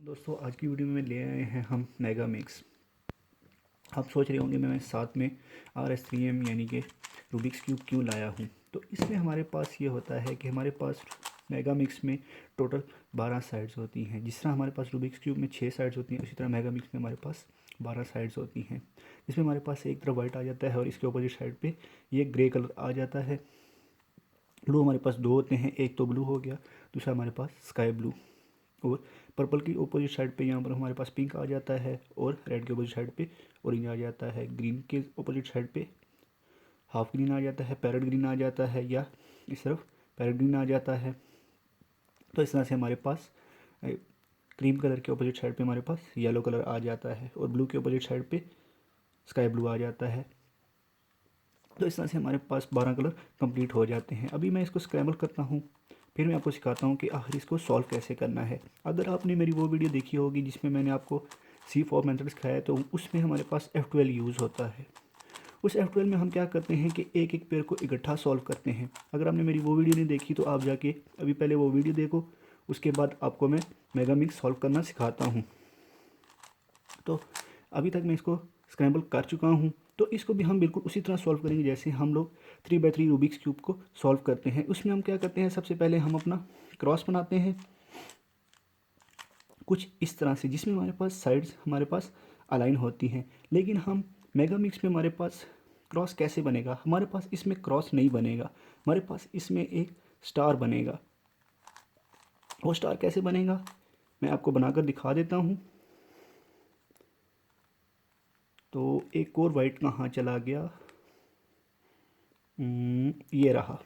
दोस्तों आज की वीडियो में ले आए हैं हम मेगा मिक्स। आप सोच रहे होंगे मैं साथ में RS3M यानी कि रूबिक्स क्यूब क्यों लाया हूँ। तो इसमें हमारे पास ये होता है कि हमारे पास मेगा मिक्स में टोटल 12 साइड्स होती हैं। जिस तरह हमारे पास रूबिक्स क्यूब में 6 साइड्स होती हैं, उसी तरह मेगा मिक्स में हमारे पास 12 साइड्स होती हैं। इसमें हमारे पास एक तरफ वाइट आ जाता है और इसके अपोजिट साइड पे ये ग्रे कलर आ जाता है। ब्लू हमारे पास दो होते हैं, एक तो ब्लू हो गया, दूसरा हमारे पास स्काई ब्लू। और पर्पल की अपोजिट साइड पे यहाँ पर हमारे पास पिंक आ जाता है और रेड के अपोजिट साइड पे ऑरेंज आ जाता है। ग्रीन के अपोजिट साइड पे हाफ ग्रीन आ जाता है, पैरेट ग्रीन आ जाता है, या इस तरफ पैरेट ग्रीन आ जाता है। तो इस तरह से हमारे पास क्रीम कलर के अपोजिट साइड पे हमारे पास येलो कलर आ जाता है और ब्लू के अपोजिट साइड पे स्काई ब्लू आ जाता है। तो इस तरह से हमारे पास 12 कलर कंप्लीट हो जाते हैं। अभी मैं इसको स्क्रैम्बल करता हूँ, फिर मैं आपको सिखाता हूँ कि आखिर इसको सॉल्व कैसे करना है। अगर आपने मेरी वो वीडियो देखी होगी जिसमें मैंने आपको C4 मेथड सिखाया, तो उसमें हमारे पास F12 यूज़ होता है। उस F12 में हम क्या करते हैं कि एक एक पेयर को इकट्ठा सॉल्व करते हैं। अगर आपने मेरी वो वीडियो नहीं देखी तो आप जाके अभी पहले वो वीडियो देखो, उसके बाद आपको मैं मेगा मिक्स सॉल्व करना सिखाता हूँ। तो अभी तक मैं इसको स्क्रैम्बल कर चुका हूँ। तो इसको भी हम बिल्कुल उसी तरह सॉल्व करेंगे जैसे हम लोग 3x3 रूबिक्स क्यूब को सॉल्व करते हैं। उसमें हम क्या करते हैं, सबसे पहले हम अपना क्रॉस बनाते हैं कुछ इस तरह से, जिसमें हमारे पास साइड्स हमारे पास अलाइन होती हैं। लेकिन हम मेगा मिक्स में हमारे पास क्रॉस कैसे बनेगा, हमारे पास इसमें क्रॉस नहीं बनेगा, हमारे पास इसमें एक स्टार बनेगा। वो स्टार कैसे बनेगा मैं आपको बनाकर दिखा देता हूँ। तो एक और वाइट कहाँ चला गया, ये रहा।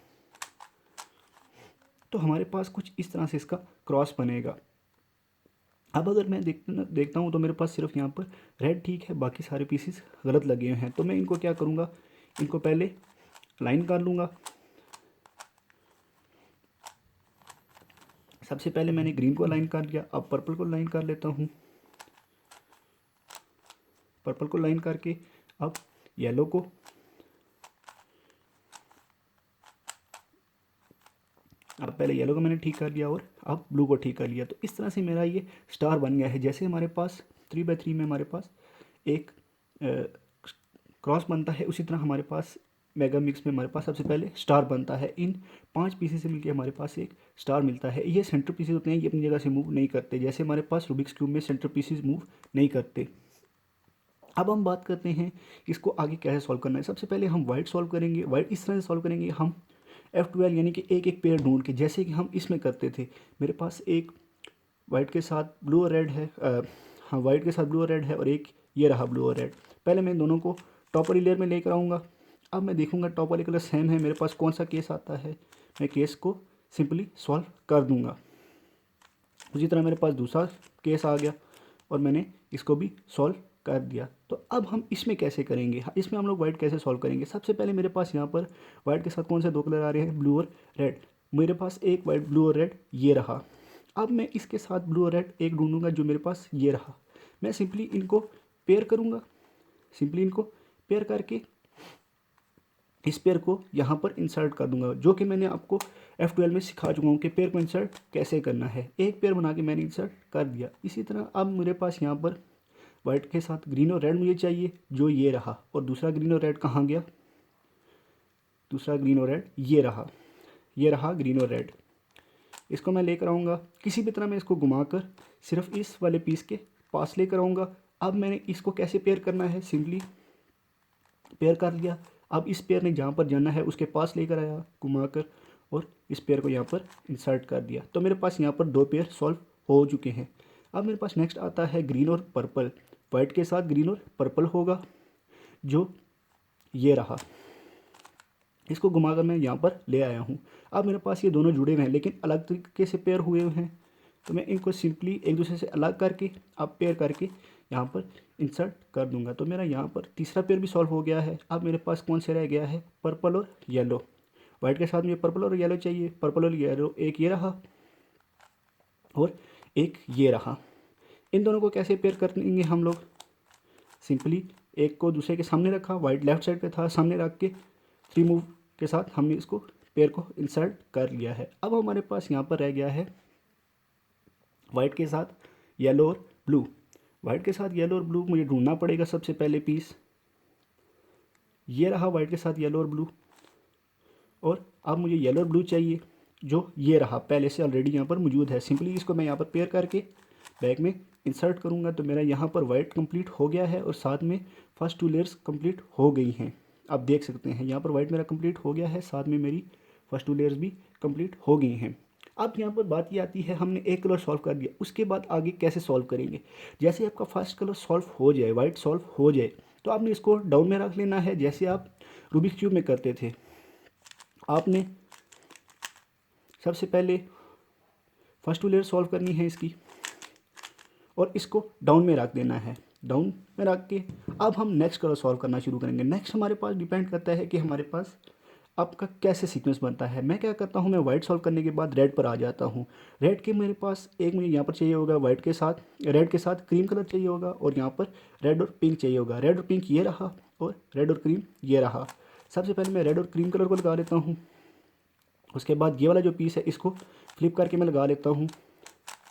तो हमारे पास कुछ इस तरह से इसका क्रॉस बनेगा। अब अगर मैं देखता हूँ तो मेरे पास सिर्फ यहाँ पर रेड ठीक है, बाकी सारे पीसेस गलत लगे हुए हैं। तो मैं इनको क्या करूँगा, इनको पहले लाइन कर लूँगा। सबसे पहले मैंने ग्रीन को लाइन कर लिया, अब पर्पल को लाइन कर लेता हूँ। पर्पल को लाइन करके अब येलो को, अब पहले येलो को मैंने ठीक कर लिया और अब ब्लू को ठीक कर लिया। तो इस तरह से मेरा ये स्टार बन गया है। जैसे हमारे पास 3x3 में हमारे पास एक क्रॉस बनता है, उसी तरह हमारे पास मेगा मिक्स में हमारे पास सबसे पहले स्टार बनता है। इन 5 पीसेस से मिलकर हमारे पास एक स्टार मिलता है। ये सेंटर पीसेस होते हैं, ये अपनी जगह से मूव नहीं करते, जैसे हमारे पास रूबिक्स क्यूब में सेंटर पीसेस मूव नहीं करते। अब हम बात करते हैं इसको आगे कैसे सॉल्व करना है। सबसे पहले हम वाइट सॉल्व करेंगे। वाइट इस तरह से सॉल्व करेंगे, हम F12 यानी कि एक एक पेयर ढूंढ के, जैसे कि हम इसमें करते थे। मेरे पास एक वाइट के साथ ब्लू और रेड है, हाँ वाइट के साथ ब्लू और रेड है, और एक ये रहा ब्लू और रेड। पहले मैं इन दोनों को टॉप वाली लेयर में लेकर आऊँगा। अब मैं देखूँगा टॉप वाले कलर सेम है, मेरे पास कौन सा केस आता है, मैं केस को सिंपली सॉल्व कर दूँगा। उसी तरह मेरे पास दूसरा केस आ गया और मैंने इसको भी सॉल्व कर दिया। तो अब हम इसमें कैसे करेंगे, इसमें हम लोग वाइट कैसे सॉल्व करेंगे। सबसे पहले मेरे पास यहाँ पर वाइट के साथ कौन से दो कलर आ रहे हैं, ब्लू और रेड। मेरे पास एक वाइट ब्लू और रेड ये रहा। अब मैं इसके साथ ब्लू और रेड एक ढूंढूंगा जो मेरे पास ये रहा। मैं सिंपली इनको पेयर करूँगा, सिंपली इनको पेयर करके इस पेयर को यहाँ पर इंसर्ट कर दूंगा, जो कि मैंने आपको F12 में सिखा चुका हूँ कि पेयर को इंसर्ट कैसे करना है। एक पेयर बना के मैंने इंसर्ट कर दिया। इसी तरह अब मेरे पास यहाँ पर वाइट के साथ ग्रीन और रेड मुझे चाहिए, जो ये रहा। और दूसरा ग्रीन और रेड कहाँ गया, दूसरा ग्रीन और रेड ये रहा, ये रहा ग्रीन और रेड। इसको मैं लेकर आऊँगा, किसी भी तरह मैं इसको घुमाकर सिर्फ इस वाले पीस के पास लेकर आऊँगा। अब मैंने इसको कैसे पेयर करना है, सिंपली पेयर कर लिया। अब इस पेयर ने जहाँ पर जाना है उसके पास लेकर आया घुमाकर, और इस पेयर को यहाँ पर इंसर्ट कर दिया। तो मेरे पास यहाँ पर दो पेयर सॉल्व हो चुके हैं। अब मेरे पास नेक्स्ट आता है ग्रीन और पर्पल। वाइट के साथ ग्रीन और पर्पल होगा, जो ये रहा। इसको घुमाकर मैं यहाँ पर ले आया हूँ। अब मेरे पास ये दोनों जुड़े हुए हैं लेकिन अलग तरीके से पेयर हुए हुए हैं। तो मैं इनको सिंपली एक दूसरे से अलग करके अब पेयर करके यहाँ पर इंसर्ट कर दूंगा। तो मेरा यहाँ पर तीसरा पेयर भी सॉल्व हो गया है। अब मेरे पास कौन से रह गया है, पर्पल और येलो। वाइट के साथ मुझे पर्पल और येलो चाहिए। पर्पल और येलो एक ये रहा और एक ये रहा। इन दोनों को कैसे पेयर करेंगे हम लोग, सिंपली एक को दूसरे के सामने रखा, वाइट लेफ्ट साइड पे था, सामने रख के 3 मूव के साथ हमने इसको पेयर को इंसर्ट कर लिया है। अब हमारे पास यहाँ पर रह गया है वाइट के साथ येलो और ब्लू। वाइट के साथ येलो और ब्लू मुझे ढूंढना पड़ेगा सबसे पहले पीस। ये रहा वाइट के साथ येलो और ब्लू, और अब मुझे येलो और ब्लू चाहिए जो ये रहा, पहले से ऑलरेडी यहाँ पर मौजूद है। सिंपली इसको मैं यहाँ पर पेयर करके बैग में इंसर्ट करूँगा तो मेरा यहाँ पर वाइट कंप्लीट हो गया है और साथ में फर्स्ट 2 लेयर्स कंप्लीट हो गई हैं। आप देख सकते हैं यहाँ पर वाइट मेरा कंप्लीट हो गया है, साथ में मेरी फर्स्ट 2 लेयर्स भी कंप्लीट हो गई हैं। अब यहाँ पर बात ये आती है, हमने एक कलर सॉल्व कर दिया, उसके बाद आगे कैसे सॉल्व करेंगे। जैसे आपका फर्स्ट कलर सॉल्व हो जाए, वाइट सॉल्व हो जाए, तो आपने इसको डाउन में रख लेना है जैसे आप रूबिक क्यूब में करते थे। आपने सबसे पहले फर्स्ट 2 लेयर सॉल्व करनी है इसकी और इसको डाउन में रख देना है। डाउन में रख के अब हम नेक्स्ट कलर सॉल्व करना शुरू करेंगे। नेक्स्ट हमारे पास डिपेंड करता है कि हमारे पास आपका कैसे सीक्वेंस बनता है। मैं क्या करता हूँ, मैं वाइट सॉल्व करने के बाद रेड पर आ जाता हूँ। रेड के मेरे पास एक मुझे यहाँ पर चाहिए होगा वाइट के साथ, रेड के साथ क्रीम कलर चाहिए होगा, और यहाँ पर रेड और पिंक चाहिए होगा। रेड और पिंक ये रहा और रेड और क्रीम ये रहा। सबसे पहले मैं रेड और क्रीम कलर को लगा लेता हूँ। उसके बाद ये वाला जो पीस है इसको फ्लिप करके मैं लगा लेता हूँ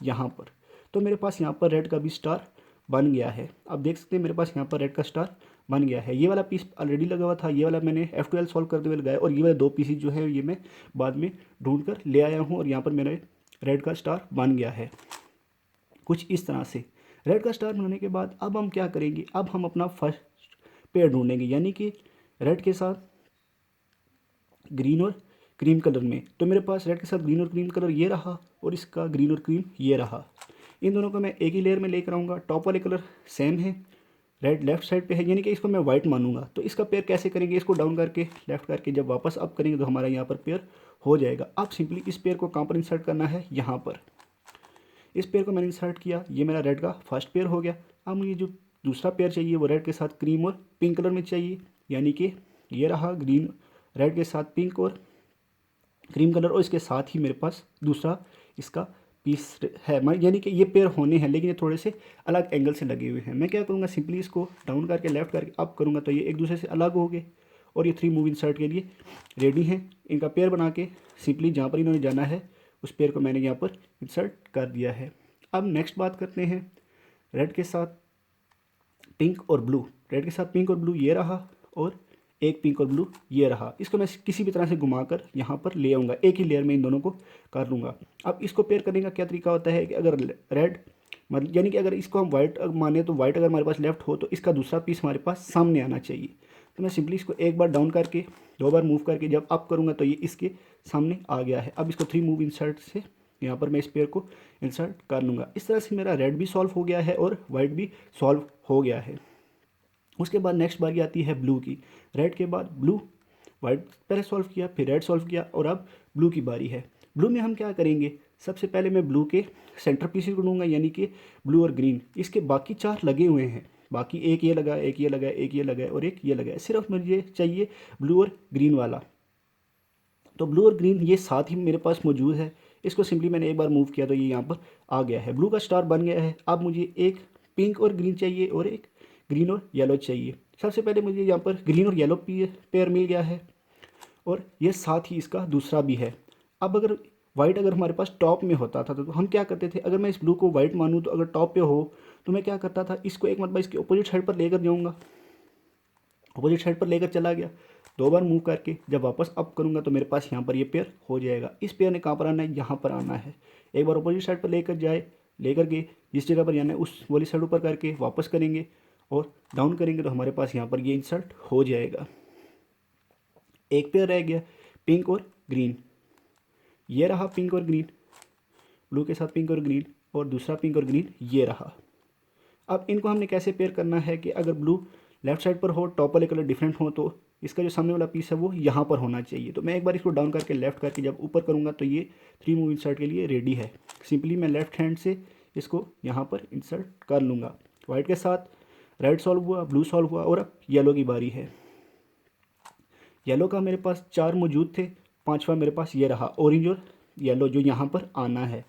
यहाँ पर। तो मेरे पास यहाँ पर रेड का भी स्टार बन गया है। आप देख सकते हैं मेरे पास यहाँ पर रेड का स्टार बन गया है। ये वाला पीस ऑलरेडी लगा हुआ था, ये वाला मैंने F12 सॉल्व करते हुए लगाया, और ये वाले 2 पीसेस जो है ये मैं बाद में ढूंढ कर ले आया हूँ, और यहाँ पर मेरा रेड का स्टार बन गया है कुछ इस तरह से। रेड का स्टार बनाने के बाद अब हम क्या करेंगे, अब हम अपना फर्स्ट पेयर ढूंढेंगे, यानी कि रेड के साथ ग्रीन और क्रीम कलर में। तो मेरे पास रेड के साथ ग्रीन और क्रीम कलर ये रहा, और इसका ग्रीन और क्रीम ये रहा। इन दोनों को मैं एक ही लेयर में लेकर आऊँगा। टॉप वाले कलर सेम है, रेड लेफ्ट साइड पे है, यानी कि इसको मैं वाइट मानूंगा। तो इसका पेयर कैसे करेंगे, इसको डाउन करके लेफ्ट करके जब वापस अप करेंगे तो हमारा यहाँ पर पेयर हो जाएगा। अब सिंपली इस पेयर को कहाँ पर इंसर्ट करना है, यहाँ पर। इस पेयर को मैंने इंसर्ट किया, ये मेरा रेड का फर्स्ट पेयर हो गया। अब मुझे जो दूसरा पेयर चाहिए वो रेड के साथ क्रीम और पिंक कलर में चाहिए, यानी कि ये रहा ग्रीन, रेड के साथ पिंक और क्रीम कलर, और इसके साथ ही मेरे पास दूसरा इसका पीस है, यानी कि ये पेयर होने हैं लेकिन ये थोड़े से अलग एंगल से लगे हुए हैं। मैं क्या करूँगा, सिंपली इसको डाउन करके लेफ्ट करके अप करूँगा तो ये एक दूसरे से अलग हो गए, और ये 3 मूव इंसर्ट के लिए रेडी हैं। इनका पेयर बना के सिंपली जहाँ पर इन्होंने जाना है उस पेयर को मैंने यहाँ पर इंसर्ट कर दिया है। अब नेक्स्ट बात करते हैं रेड के साथ पिंक और ब्लू। रेड के साथ पिंक और ब्लू ये रहा, और एक पिंक और ब्लू ये रहा। इसको मैं किसी भी तरह से घुमाकर यहाँ पर ले आऊँगा, एक ही लेयर में इन दोनों को कर लूँगा। अब इसको पेयर करने का क्या तरीका होता है कि अगर रेड मतलब यानी कि अगर इसको हम वाइट माने तो वाइट अगर हमारे पास लेफ्ट हो तो इसका दूसरा पीस हमारे पास सामने आना चाहिए। तो मैं सिंपली इसको एक बार डाउन करके 2 बार मूव करके जब अप करूँगा तो ये इसके सामने आ गया है। अब इसको 3 मूव इंसर्ट से यहाँ पर मैं इस पेयर को इंसर्ट कर लूँगा। इस तरह से मेरा रेड भी सॉल्व हो गया है और वाइट भी सॉल्व हो गया है। उसके बाद नेक्स्ट बारी आती है ब्लू की। रेड के बाद ब्लू, वाइट पहले सॉल्व किया, फिर रेड सॉल्व किया, और अब ब्लू की बारी है। ब्लू में हम क्या करेंगे, सबसे पहले मैं ब्लू के सेंटर पीसेस को लूँगा, यानी कि ब्लू और ग्रीन। इसके बाकी 4 लगे हुए हैं, बाकी एक ये लगा, एक ये लगा, एक ये लगा और एक ये लगा है। सिर्फ मुझे चाहिए ब्लू और ग्रीन वाला। तो ब्लू और ग्रीन ये साथ ही मेरे पास मौजूद है। इसको सिंपली मैंने एक बार मूव किया तो ये यहाँ पर आ गया है, ब्लू का स्टार बन गया है। अब मुझे एक पिंक और ग्रीन चाहिए और एक ग्रीन और येलो चाहिए। सबसे पहले मुझे यहाँ पर ग्रीन और येलो पेयर मिल गया है, और ये साथ ही इसका दूसरा भी है। अब अगर वाइट अगर हमारे पास टॉप में होता था तो हम क्या करते थे, अगर मैं इस ब्लू को वाइट मानूँ तो अगर टॉप पे हो तो मैं क्या करता था, इसको एक मतलब इसके अपोजिट साइड पर लेकर जाऊँगा, अपोजिट साइड पर लेकर चला गया, 2 बार मूव करके जब वापस अप करूँगा तो मेरे पास यहाँ पर ये पेयर हो जाएगा। इस पेयर ने कहाँ पर आना है, यहाँ पर आना है। एक बार अपोजिट साइड पर लेकर के जिस जगह पर जाना है उस वाली साइड ऊपर करके वापस करेंगे और डाउन करेंगे तो हमारे पास यहाँ पर ये इंसर्ट हो जाएगा। एक पेयर रह गया पिंक और ग्रीन, ये रहा पिंक और ग्रीन, ब्लू के साथ पिंक और ग्रीन, और दूसरा पिंक और ग्रीन ये रहा। अब इनको हमने कैसे पेयर करना है कि अगर ब्लू लेफ्ट साइड पर हो, टॉप वाले कलर डिफरेंट हो, तो इसका जो सामने वाला पीस है वो यहाँ पर होना चाहिए। तो मैं एक बार इसको डाउन करके लेफ्ट करके जब ऊपर करूँगा तो ये 3 मूव इंसर्ट के लिए रेडी है। सिंपली मैं लेफ्ट हैंड से इसको यहाँ पर इंसर्ट कर लूँगा। वाइट के साथ रेड सॉल्व हुआ, ब्लू सॉल्व हुआ, और अब येलो की बारी है। येलो का मेरे पास 4 मौजूद थे, 5वां मेरे पास ये रहा ऑरेंज और येलो जो यहाँ पर आना है।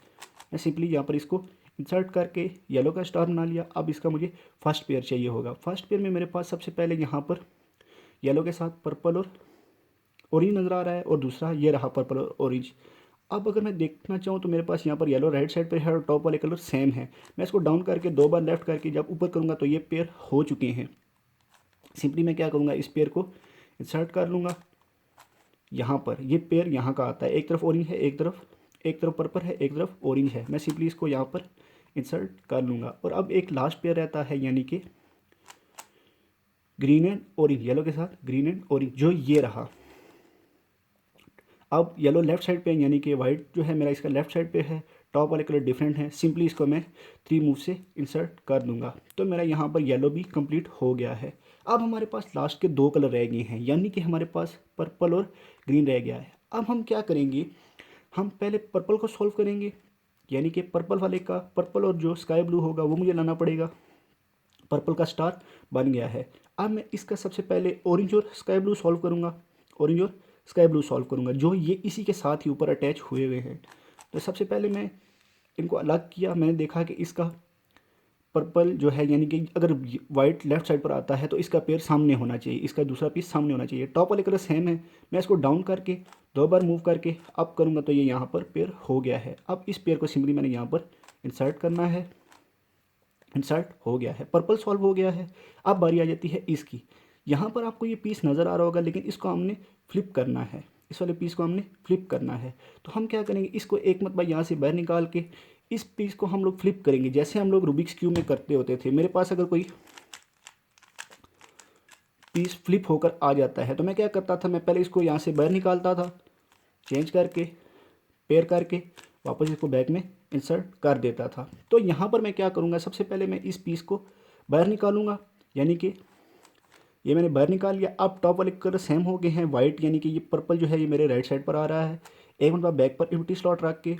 मैं सिंपली यहाँ पर इसको इंसर्ट करके येलो का स्टार बना लिया। अब इसका मुझे फर्स्ट पेयर चाहिए होगा। फर्स्ट पेयर में मेरे पास सबसे पहले यहाँ पर येलो के साथ पर्पल और ऑरेंज नज़र आ रहा है, और दूसरा ये रहा पर्पल और ऑरेंज। अब अगर मैं देखना चाहूँ तो मेरे पास यहाँ पर येलो राइट साइड पे है और टॉप वाले कलर सेम है। मैं इसको डाउन करके 2 बार लेफ्ट करके जब ऊपर करूँगा तो ये पेयर हो चुके हैं। सिंपली मैं क्या करूँगा, इस पेयर को इंसर्ट कर लूँगा। यहाँ पर ये पेयर यहाँ का आता है, एक तरफ ऑरेंज है, एक तरफ पर्पल है, एक तरफ ऑरेंज है। मैं सिंपली इसको यहाँ पर इंसर्ट कर लूँगा। और अब एक लास्ट पेयर रहता है, यानी कि ग्रीन एंड ऑरेंज, येलो के साथ ग्रीन एंड ऑरेंज, जो ये रहा। अब येलो लेफ्ट साइड पे, यानी कि वाइट जो है मेरा इसका लेफ्ट साइड पे है, टॉप वाले कलर डिफरेंट हैं। सिंपली इसको मैं 3 मूव से इंसर्ट कर दूंगा तो मेरा यहाँ पर येलो भी कंप्लीट हो गया है। अब हमारे पास लास्ट के 2 कलर रह गए हैं, यानी कि हमारे पास पर्पल और ग्रीन रह गया है। अब हम क्या करेंगे, हम पहले पर्पल को सॉल्व करेंगे, यानी कि पर्पल वाले का पर्पल और जो स्काई ब्लू होगा वो मुझे लाना पड़ेगा। पर्पल का स्टार बन गया है। अब मैं इसका सबसे पहले ऑरेंज और स्काई ब्लू सॉल्व करूँगा, ऑरेंज और स्काई ब्लू सॉल्व करूँगा, जो ये इसी के साथ ही ऊपर अटैच हुए हुए हैं। तो सबसे पहले मैं इनको अलग किया। मैंने देखा कि इसका पर्पल जो है, यानी कि अगर वाइट लेफ्ट साइड पर आता है तो इसका पेयर सामने होना चाहिए, इसका दूसरा पीस सामने होना चाहिए। टॉप वाले कलर सेम है। मैं इसको डाउन करके 2 बार मूव करके अप करूँगा तो ये यहाँ पर पेयर हो गया है। अब इस पेयर को सिंपली मैंने यहाँ पर इंसर्ट करना है। इंसर्ट हो गया है, पर्पल सॉल्व हो गया है। अब बारी आ जाती है इसकी। यहाँ पर आपको ये पीस नज़र आ रहा होगा, लेकिन इसको हमने फ्लिप करना है, इस वाले पीस को हमने फ्लिप करना है। तो हम क्या करेंगे, इसको एक मतलब यहाँ से बाहर निकाल के इस पीस को हम लोग फ्लिप करेंगे, जैसे हम लोग रूबिक्स क्यूब में करते होते थे। मेरे पास अगर कोई पीस फ्लिप होकर आ जाता है तो मैं क्या करता था, मैं पहले इसको यहाँ से बाहर निकालता था, चेंज करके पेयर करके वापस इसको बैक में इंसर्ट कर देता था। तो यहाँ पर मैं क्या करूँगा, सबसे पहले मैं इस पीस को बाहर निकालूंगा, यानी कि ये मैंने बाहर निकाल लिया। अब टॉप वाले कलर सेम हो गए हैं, वाइट, यानी कि ये पर्पल जो है ये मेरे राइट साइड पर आ रहा है। एक मिनट बाद बैक पर एम्प्टी स्लॉट रख के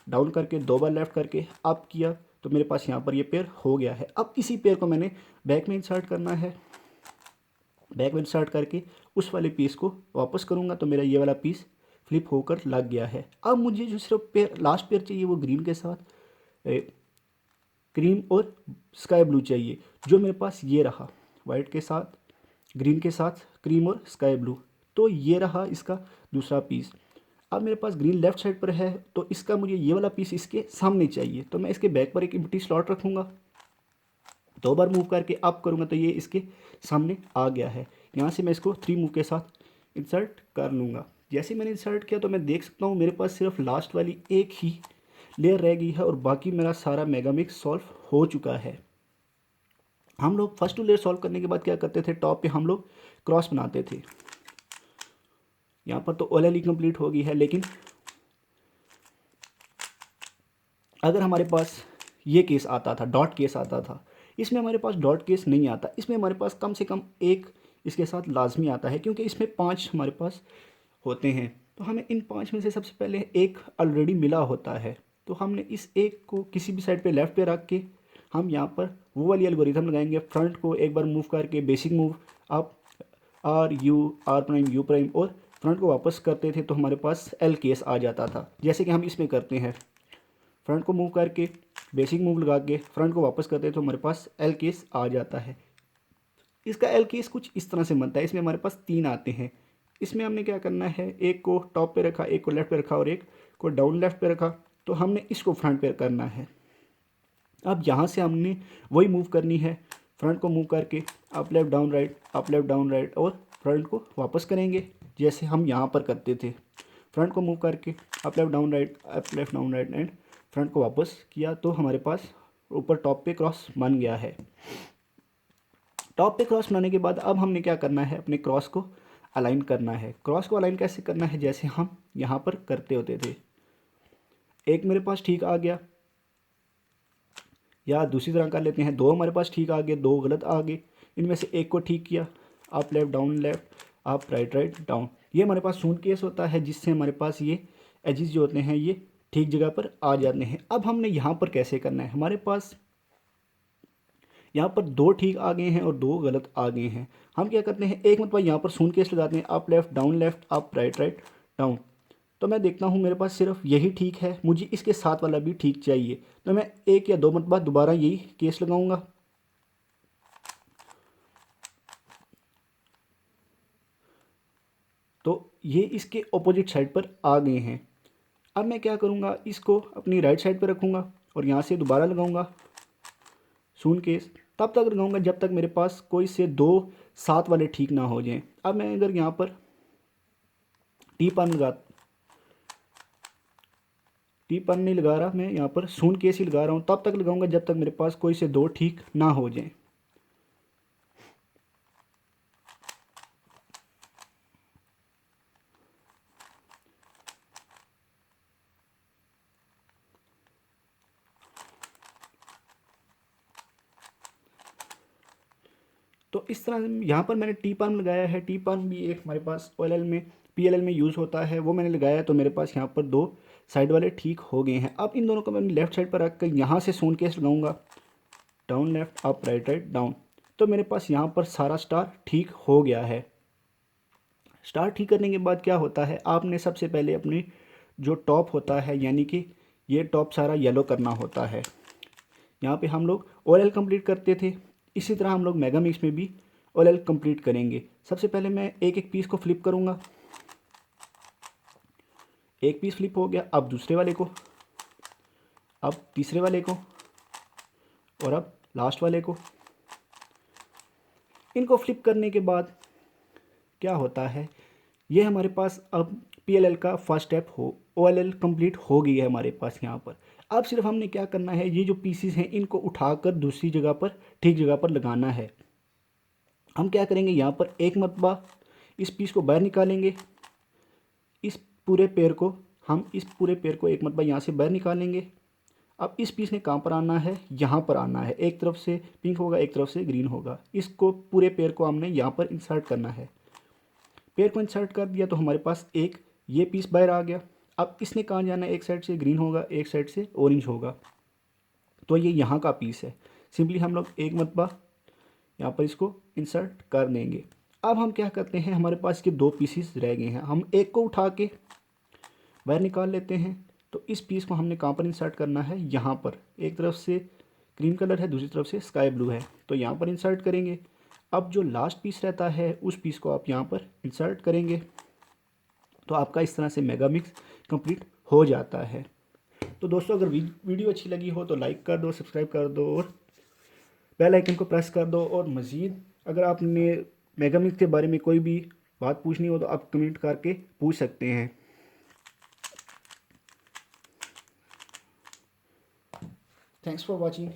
डाउन करके 2 बार लेफ्ट करके अप किया तो मेरे पास यहाँ पर ये पेयर हो गया है। अब इसी पेयर को मैंने बैक में इंसर्ट करना है। बैक में इंसर्ट करके उस वाले पीस को वापस करूँगा तो मेरा ये वाला पीस फ्लिप होकर लग गया है। अब मुझे जो सिर्फ पेयर लास्ट पेयर चाहिए वो ग्रीन के साथ क्रीम और स्काई ब्लू चाहिए, जो मेरे पास ये रहा, वाइट के साथ ग्रीन के साथ क्रीम और स्काई ब्लू। तो ये रहा इसका दूसरा पीस। अब मेरे पास ग्रीन लेफ्ट साइड पर है तो इसका मुझे ये वाला पीस इसके सामने चाहिए, तो मैं इसके बैक पर एक एम्प्टी स्लॉट रखूँगा, 2 बार मूव करके अप करूँगा तो ये इसके सामने आ गया है। यहाँ से मैं इसको 3 मूव के साथ इंसर्ट कर लूँगा। जैसे मैंने इंसर्ट किया तो मैं देख सकता हूँ मेरे पास सिर्फ लास्ट वाली एक ही लेयर रह गई है और बाकी मेरा सारा मेगा मिक्स सॉल्व हो चुका है। हम लोग फर्स्ट 2 लेयर सॉल्व करने के बाद क्या करते थे, टॉप पे हम लोग क्रॉस बनाते थे। यहाँ पर तो OLL कंप्लीट हो गई है, लेकिन अगर हमारे पास ये केस आता था, डॉट केस आता था, इसमें हमारे पास डॉट केस नहीं आता। इसमें हमारे पास कम से कम एक इसके साथ लाजमी आता है, क्योंकि इसमें 5 हमारे पास होते हैं। तो हमें इन 5 में से सबसे पहले एक ऑलरेडी मिला होता है, तो हमने इस एक को किसी भी साइड पे लेफ़्ट पे रख के हम यहाँ पर वो वाली एल्गोरिथम लगाएंगे। फ्रंट को एक बार मूव करके बेसिक मूव आप आर प्राइम यू प्राइम और फ्रंट को वापस करते थे तो हमारे पास एल केस आ जाता था, जैसे कि हम इसमें करते हैं। फ्रंट को मूव करके बेसिक मूव लगा के फ्रंट को वापस करते हैं तो हमारे पास एल केस आ जाता है। इसका एल केस कुछ इस तरह से बनता है। इसमें हमारे पास 3 आते हैं। इसमें हमने क्या करना है, एक को टॉप पे रखा, एक को लेफ्ट पे रखा और एक को डाउन लेफ्ट पे रखा, तो हमने इसको फ्रंट पे करना है। अब यहाँ से हमने वही मूव करनी है, फ्रंट को मूव करके up left down right, up left down right और फ्रंट को वापस करेंगे जैसे हम यहाँ पर करते थे। फ्रंट को मूव करके up left down right, up left down right and front को वापस किया तो हमारे पास ऊपर टॉप पे क्रॉस बन गया है। टॉप पे क्रॉस बनाने के बाद अब हमने क्या करना है, अपने क्रॉस को अलाइन करना है। क्रॉस को अलाइन कैसे करना है, जैसे हम यहाँ पर करते होते थे। एक मेरे पास ठीक आ गया, या दूसरी तरह कर लेते हैं, 2 हमारे पास ठीक आ गए, 2 गलत आ गए। इनमें से एक को ठीक किया, up left down left, up right write down. ये हमारे पास शून्य केस होता है, जिससे हमारे पास ये एजिस जो होते हैं ये ठीक जगह पर आ जाते हैं। अब हमने यहाँ पर कैसे करना है, हमारे पास यहाँ पर 2 ठीक आ गए हैं और 2 गलत आ गए हैं। हम क्या करते हैं, एक मतलब यहाँ पर शून्य केस लगाते हैं, up left up right write down. तो मैं देखता हूँ मेरे पास सिर्फ यही ठीक है, मुझे इसके साथ वाला भी ठीक चाहिए, तो मैं 1 या 2 मिनट बाद दोबारा यही केस लगाऊंगा। तो ये इसके ऑपोजिट साइड पर आ गए हैं। अब मैं क्या करूँगा, इसको अपनी राइट साइड पे रखूँगा और यहाँ से दोबारा लगाऊँगा सून केस। तब तक लगाऊँगा जब तक मेरे पास कोई से 2 7 वाले ठीक ना हो जाएं। अब मैं अगर यहाँ पर टी पान नहीं लगा रहा, मैं यहाँ पर सून केस ही लगा रहा हूँ, तब तक लगाऊंगा जब तक मेरे पास कोई से 2 ठीक ना हो जाएं। तो इस तरह यहाँ पर मैंने टी पान लगाया है। टी पान भी एक हमारे पास OLL में PLL में यूज़ होता है, वो मैंने लगाया है। तो मेरे पास यहाँ पर 2 साइड वाले ठीक हो गए हैं। अब इन दोनों को मैं लेफ्ट साइड पर रख कर यहाँ से सून केस लगाऊंगा, down left up right write down. तो मेरे पास यहाँ पर सारा स्टार ठीक हो गया है। स्टार ठीक करने के बाद क्या होता है, आपने सबसे पहले अपनी जो टॉप होता है, यानी कि ये टॉप सारा येलो करना होता है। यहाँ पे हम लोग OLL कंप्लीट करते थे, इसी तरह हम लोग मेगा मिक्स में भी OLL कंप्लीट करेंगे। सबसे पहले मैं एक एक पीस को फ्लिप करूँगा, एक पीस फ्लिप हो गया। अब दूसरे वाले को, अब तीसरे वाले को और अब लास्ट वाले को। इनको फ्लिप करने के बाद क्या होता है, ये हमारे पास अब PLL का फर्स्ट स्टेप हो, OLL कंप्लीट हो गई है हमारे पास यहाँ पर। अब सिर्फ हमने क्या करना है, ये जो पीसीस हैं इनको उठाकर दूसरी जगह पर ठीक जगह पर लगाना है। हम क्या करेंगे, यहाँ पर एक मरतबा इस पीस को बाहर निकालेंगे, इस पूरे पेड़ को एक मरतबा यहाँ से बाहर निकालेंगे। अब इस पीस ने कहाँ पर आना है, यहाँ पर आना है। एक तरफ से पिंक होगा, एक तरफ से ग्रीन होगा। इसको पूरे पेड़ को हमने यहाँ पर इंसर्ट करना है। पेड़ को इंसर्ट कर दिया तो हमारे पास एक ये पीस बाहर आ गया। अब इसने कहाँ जाना है, एक साइड से ग्रीन होगा, एक साइड से ऑरेंज होगा, तो ये यहाँ का पीस है। सिंपली हम लोग एक मरतबा यहाँ पर इसको इंसर्ट कर देंगे। अब हम क्या करते हैं, हमारे पास के 2 पीसीस रह गए हैं, हम एक को उठा के बाहर निकाल लेते हैं। तो इस पीस को हमने कहाँ पर इंसर्ट करना है, यहाँ पर। एक तरफ से क्रीम कलर है, दूसरी तरफ से स्काई ब्लू है, तो यहाँ पर इंसर्ट करेंगे। अब जो लास्ट पीस रहता है उस पीस को आप यहाँ पर इंसर्ट करेंगे, तो आपका इस तरह से मेगा मिक्स कंप्लीट हो जाता है। तो दोस्तों, अगर वीडियो अच्छी लगी हो तो लाइक कर दो, सब्सक्राइब कर दो और बेल आइकन को प्रेस कर दो। और मज़ीद अगर आपने मेगा मिक्स के बारे में कोई भी बात पूछनी हो तो आप कमेंट करके पूछ सकते हैं। Thanks for watching.